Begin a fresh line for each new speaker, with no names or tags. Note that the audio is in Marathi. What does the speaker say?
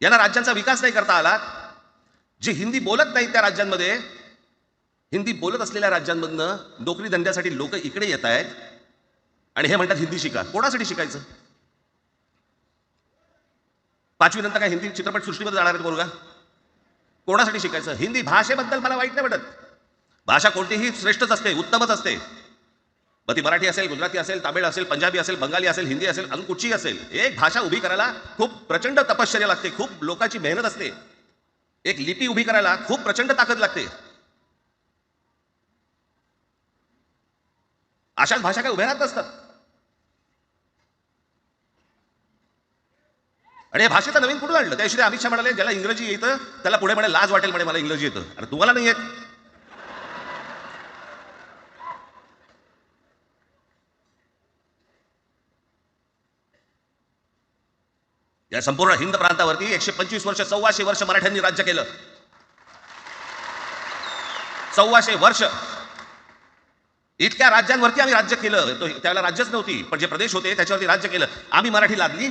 यांना राज्यांचा विकास नाही करता आला. जे हिंदी बोलत नाहीत त्या राज्यांमध्ये, हिंदी बोलत असलेल्या राज्यांमधनं नोकरी धंद्यासाठी लोक इकडे येत आहेत आणि हे म्हणतात हिंदी शिका. कोणासाठी शिकायचं? 5वी नंतर काय हिंदी चित्रपट सृष्टीमध्ये जाणार आहेत पोरगा? कोणासाठी शिकायचं? हिंदी भाषेबद्दल मला वाईट नाही वाटत. भाषा कोणतीही श्रेष्ठच असते, उत्तमच असते. मग ती मराठी असेल, गुजराती असेल, तामिळ असेल, पंजाबी असेल, बंगाली असेल, हिंदी असेल, अजून कुठचीही असेल. एक भाषा उभी करायला खूप प्रचंड तपश्चर्या लागते, खूप लोकांची मेहनत असते. एक लिपी उभी करायला खूप प्रचंड ताकद लागते. अशाच भाषा काय उभ्या राहत नसतात. आणि या भाषेचं नवीन कुठून आणलं? त्या दिवशी अमित शहा म्हणाले ज्याला इंग्रजी येतं त्याला पुढे म्हणे लाज वाटेल, म्हणे मला इंग्रजी येतं. अरे तुम्हाला नाही येत? या संपूर्ण हिंद प्रांतावरती 125 वर्ष, 1400 वर्ष मराठ्यांनी राज्य केलं. 1400 वर्ष इतक्या राज्यांवरती आम्ही राज्य केलं. त्यावेळेला राज्यच नव्हती, पण जे प्रदेश होते त्याच्यावरती राज्य केलं. आम्ही मराठी लादली